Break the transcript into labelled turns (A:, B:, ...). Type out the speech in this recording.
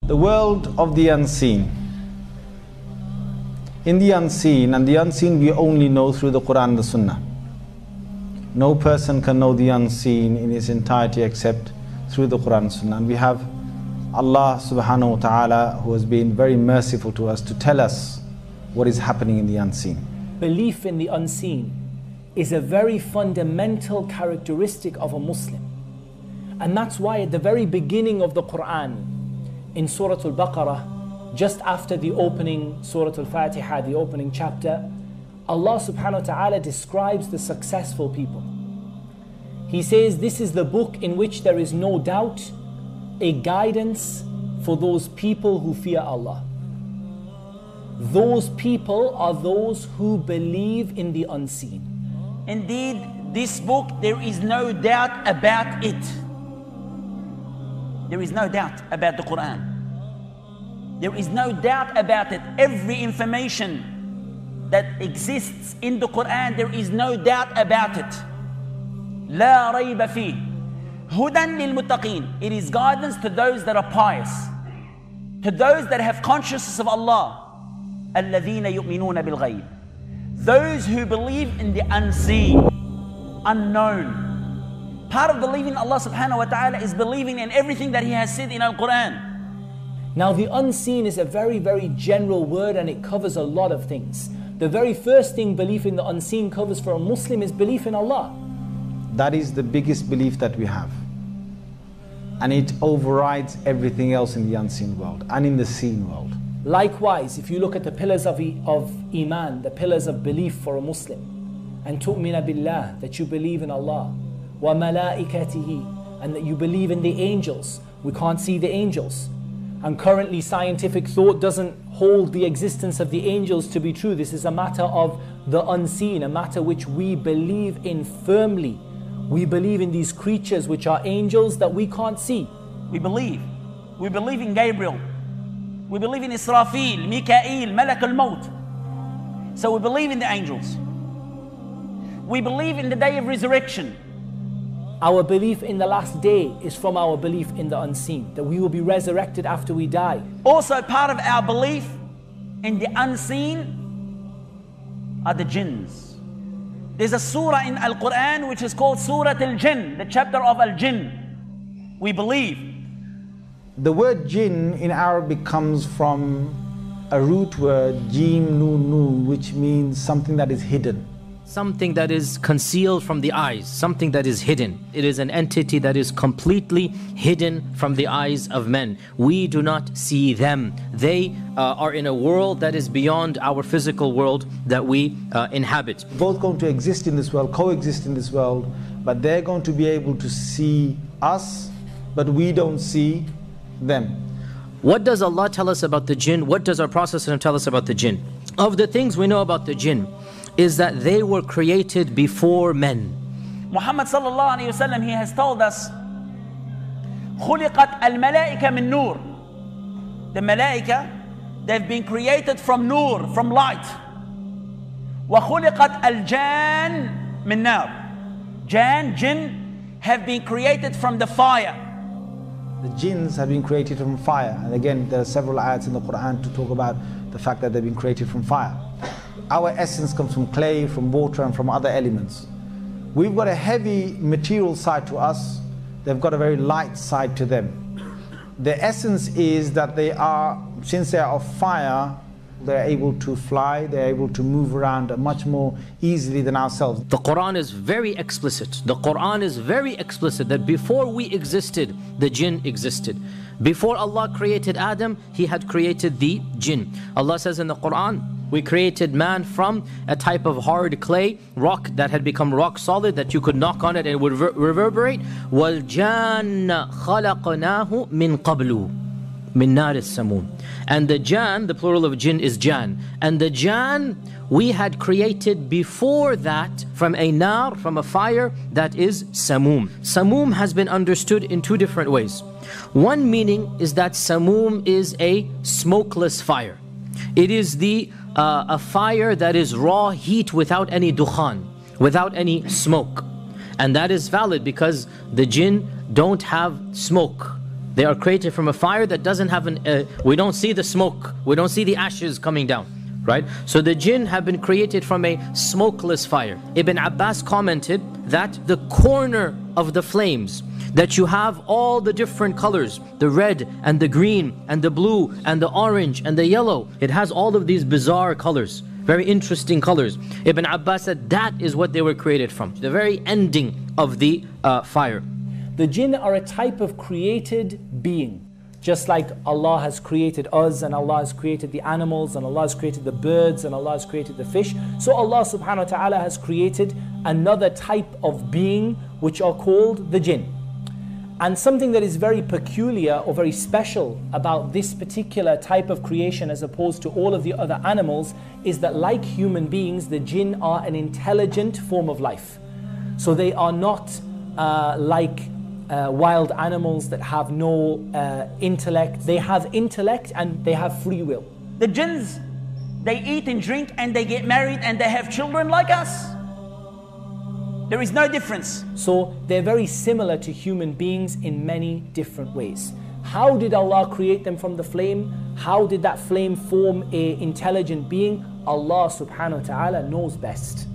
A: The world of the unseen. In the unseen, and the unseen we only know through the Quran and the Sunnah. No person can know the unseen in its entirety except through the Quran and Sunnah. And we have Allah subhanahu wa ta'ala who has been very merciful to us to tell us what is happening in the unseen.
B: Belief in the unseen is a very fundamental characteristic of a Muslim. And that's why at the very beginning of the Quran, in Surah Al-Baqarah, just after the opening Surah Al-Fatiha, the opening chapter, Allah subhanahu wa ta'ala describes the successful people. He says, this is the book in which there is no doubt, a guidance for those people who fear Allah. Those people are those who believe in the unseen.
C: Indeed, this book, there is no doubt about it. There is no doubt about the Quran. There is no doubt about it. Every information that exists in the Quran, there is no doubt about it. لا ريب فيه. هدى للمتقين. It is guidance to those that are pious, to those that have consciousness of Allah. الذين يؤمنون بالغيب. Those who believe in the unseen, unknown. Part of believing in Allah subhanahu wa ta'ala is believing in everything that He has said in Al-Quran.
B: Now the unseen is a very, very general word and it covers a lot of things. The very first thing belief in the unseen covers for a Muslim is belief in Allah.
A: That is the biggest belief that we have. And it overrides everything else in the unseen world and in the seen world.
B: Likewise, if you look at the pillars of îmân, the pillars of belief for a Muslim, and tu'mina billah, that you believe in Allah, wa malaikatihi, and that you believe in the angels. We can't see the angels. And currently scientific thought doesn't hold the existence of the angels to be true. This is a matter of the unseen, a matter which we believe in firmly. We believe in these creatures which are angels that we can't see.
C: We believe. We believe in Gabriel. We believe in Israfil, Mikael, Malak al-Maut. So we believe in the angels. We believe in the day of resurrection.
B: Our belief in the last day is from our belief in the unseen, that we will be resurrected after we die.
C: Also part of our belief in the unseen are the jinns. There's a surah in Al-Quran which is called Surah Al-Jinn, the chapter of Al-Jinn. We believe.
A: The word jinn in Arabic comes from a root word, jim nun nun, which means something that is hidden.
D: Something that is concealed from the eyes, something that is hidden. It is an entity that is completely hidden from the eyes of men. We do not see them. They are in a world that is beyond our physical world that we inhabit.
A: Both going to exist in this world, coexist in this world, but they're going to be able to see us, but we don't see them.
D: What does Allah tell us about the jinn? What does our Prophet tell us about the jinn? Of the things we know about the jinn, is that they were created before men.
C: Muhammad sallallahu alayhi wa sallam, he has told us, خُلِقَتْ الْمَلَائِكَ مِن نُور. The malaika, they've been created from nur, from light. وَخُلِقَتْ الْجَانِ مِن نَار. Jinn, have been created from the fire.
A: The jinns have been created from fire. And again, there are several ayats in the Quran to talk about the fact that they've been created from fire. Our essence comes from clay, from water, and from other elements. We've got a heavy material side to us. They've got a very light side to them. The essence is that they are, since they are of fire, they're able to fly, they're able to move around much more easily than ourselves.
D: The Quran is very explicit. The Quran is very explicit that before we existed, the jinn existed. Before Allah created Adam, He had created the jinn. Allah says in the Quran, we created man from a type of hard clay, rock that had become rock solid, that you could knock on it and it would reverberate. وَالْجَانَّ خَلَقْنَاهُ مِنْ قَبْلُ مِنْ نَارِ السَّمُومِ. And the jan, the plural of jinn is jan. And the jan we had created before that from a nar, from a fire that is samum. Samum has been understood in two different ways. One meaning is that samum is a smokeless fire. It is a fire that is raw heat without any dukhan, without any smoke. And that is valid because the jinn don't have smoke. They are created from a fire that doesn't have we don't see the smoke, we don't see the ashes coming down, right? So the jinn have been created from a smokeless fire. Ibn Abbas commented that the corner of the flames, that you have all the different colors, the red and the green and the blue and the orange and the yellow, it has all of these bizarre colors, very interesting colors. Ibn Abbas said that is what they were created from, the very ending of the fire.
B: The jinn are a type of created being. Just like Allah has created us, and Allah has created the animals, and Allah has created the birds, and Allah has created the fish. So Allah subhanahu wa ta'ala has created another type of being which are called the jinn. And something that is very peculiar or very special about this particular type of creation as opposed to all of the other animals is that, like human beings, the jinn are an intelligent form of life. So they are not like wild animals that have no intellect. They have intellect and they have free will.
C: The jinns, they eat and drink and they get married and they have children like us. There is no difference.
B: So they're very similar to human beings in many different ways. How did Allah create them from the flame? How did that flame form an intelligent being? Allah subhanahu wa ta'ala knows best.